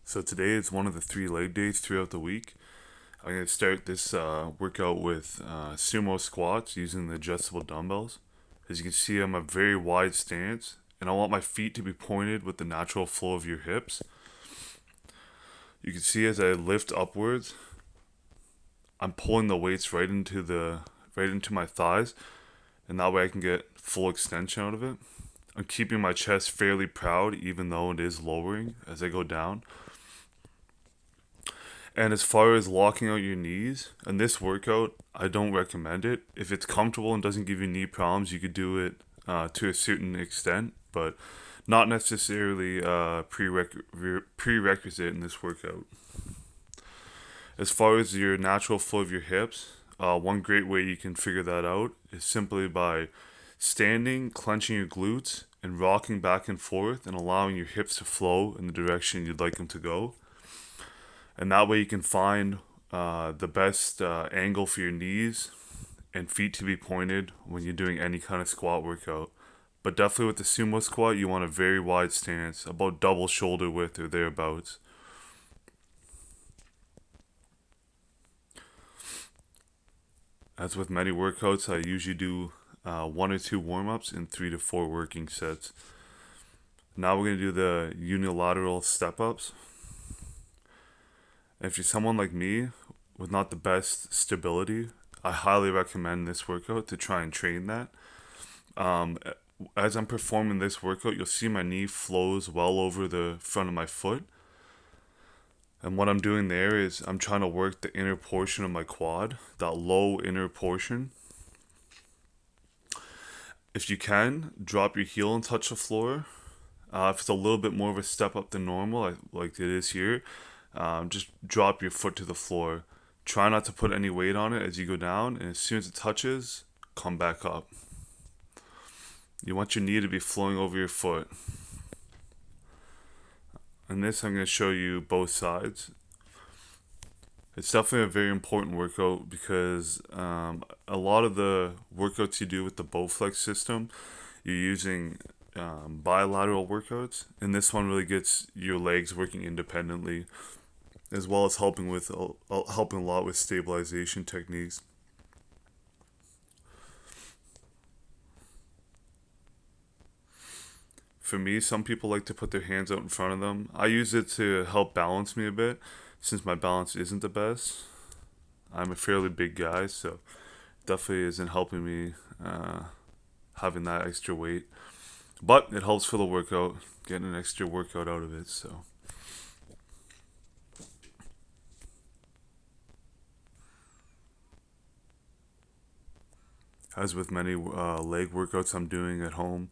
So today is one of the 3 leg days throughout the week. I'm going to start this workout with sumo squats using the adjustable dumbbells. As you can see, I'm a very wide stance, and I want my feet to be pointed with the natural flow of your hips. You can see as I lift upwards, I'm pulling the weights right into my thighs, and that way I can get full extension out of it. I'm keeping my chest fairly proud, even though it is lowering as I go down. And as far as locking out your knees, in this workout, I don't recommend it. If it's comfortable and doesn't give you knee problems, you could do it to a certain extent, but not necessarily prerequisite in this workout. As far as your natural flow of your hips, one great way you can figure that out is simply by standing, clenching your glutes, and rocking back and forth and allowing your hips to flow in the direction you'd like them to go. And that way you can find the best angle for your knees and feet to be pointed when you're doing any kind of squat workout. But definitely with the sumo squat, you want a very wide stance, about double shoulder width or thereabouts. As with many workouts, I usually do 1 or 2 warm-ups and 3 to 4 working sets. Now we're going to do the unilateral step-ups. If you're someone like me with not the best stability, I highly recommend this workout to try and train that. As I'm performing this workout, you'll see my knee flows well over the front of my foot. And what I'm doing there is I'm trying to work the inner portion of my quad, that low inner portion. If you can, drop your heel and touch the floor. If it's a little bit more of a step up than normal, like it is here, just drop your foot to the floor. Try not to put any weight on it as you go down, and as soon as it touches, come back up. You want your knee to be flowing over your foot. And this, I'm going to show you both sides. It's definitely a very important workout because a lot of the workouts you do with the Bowflex system, you're using bilateral workouts, and this one really gets your legs working independently, as well as helping a lot with stabilization techniques. For me, some people like to put their hands out in front of them. I use it to help balance me a bit, since my balance isn't the best. I'm a fairly big guy, so definitely isn't helping me having that extra weight. But it helps for the workout, getting an extra workout out of it. So, as with many leg workouts I'm doing at home,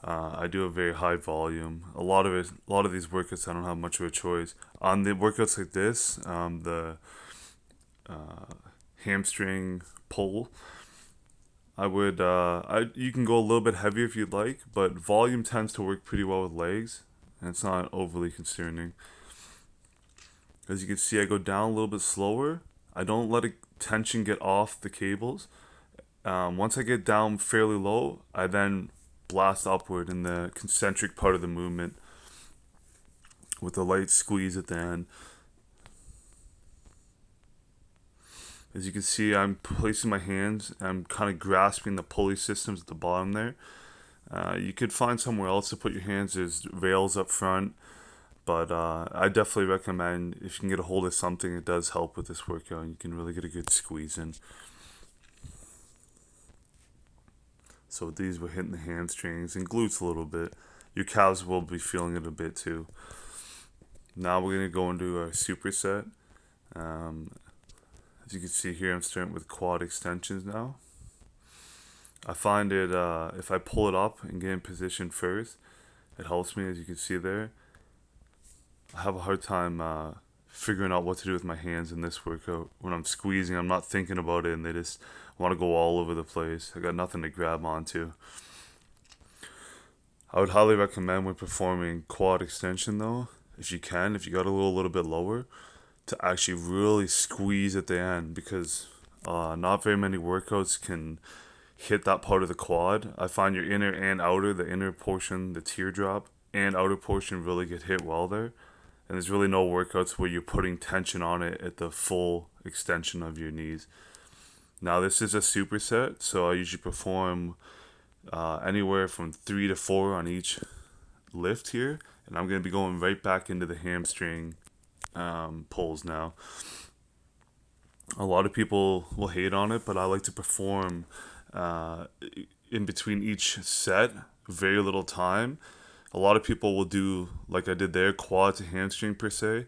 I do a very high volume. A lot of these workouts, I don't have much of a choice. On the workouts like this, the hamstring pull, you can go a little bit heavier if you'd like, but volume tends to work pretty well with legs, and it's not overly concerning. As you can see, I go down a little bit slower. I don't let tension get off the cables. Once I get down fairly low, I then blast upward in the concentric part of the movement with a light squeeze at the end. As you can see, I'm placing my hands, I'm kind of grasping the pulley systems at the bottom there. You could find somewhere else to put your hands. There's rails up front, but I definitely recommend if you can get a hold of something, it does help with this workout, and you can really get a good squeeze in. So with these, we're hitting the hamstrings and glutes a little bit. Your calves will be feeling it a bit too. Now we're going to go into a superset. As you can see here, I'm starting with quad extensions now. I find it, if I pull it up and get in position first, it helps me, as you can see there. I have a hard time figuring out what to do with my hands in this workout. When I'm squeezing, I'm not thinking about it, and they just want to go all over the place. I got nothing to grab onto. I would highly recommend when performing quad extension though, if you got a little bit lower, to actually really squeeze at the end, because not very many workouts can hit that part of the quad. I find your inner and outer, the inner portion, the teardrop, and outer portion really get hit well there. And there's really no workouts where you're putting tension on it at the full extension of your knees. Now, this is a superset, so I usually perform anywhere from 3 to 4 on each lift here. And I'm going to be going right back into the hamstring pulls now. A lot of people will hate on it, but I like to perform in between each set, very little time. A lot of people will do, like I did there, quad to hamstring per se.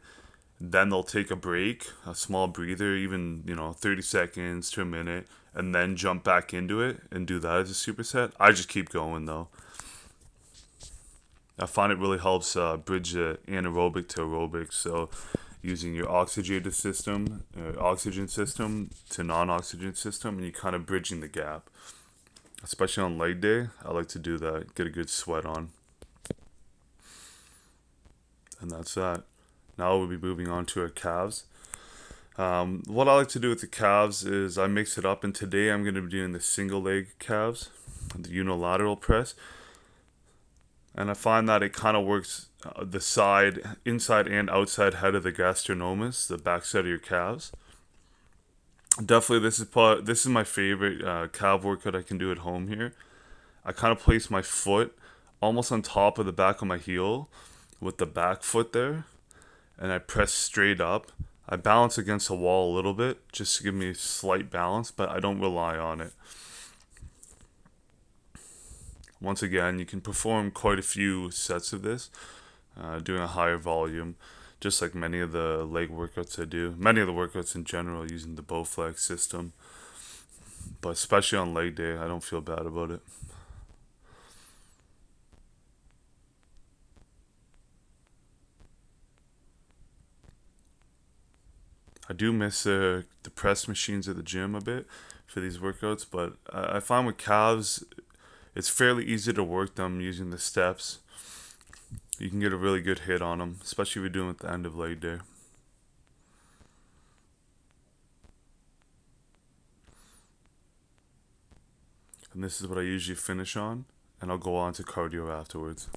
Then they'll take a break, a small breather, even 30 seconds to a minute, and then jump back into it and do that as a superset. I just keep going though. I find it really helps bridge the anaerobic to aerobic. So using your oxygen system to non-oxygen system, and you kind of bridging the gap. Especially on leg day, I like to do that, get a good sweat on. And that's that. Now we'll be moving on to our calves. What I like to do with the calves is I mix it up, and today I'm going to be doing the single leg calves, the unilateral press. And I find that it kind of works the side, inside and outside head of the gastrocnemius, the backside of your calves. Definitely, this is my favorite calf workout I can do at home here. I kind of place my foot almost on top of the back of my heel with the back foot there, and I press straight up. I balance against the wall a little bit just to give me slight balance, but I don't rely on it. Once again, you can perform quite a few sets of this, doing a higher volume, just like many of the leg workouts I do. Many of the workouts in general using the Bowflex system, but especially on leg day, I don't feel bad about it. I do miss the press machines at the gym a bit for these workouts, but I find with calves, it's fairly easy to work them using the steps. You can get a really good hit on them, especially if you're doing it at the end of leg day. And this is what I usually finish on, and I'll go on to cardio afterwards.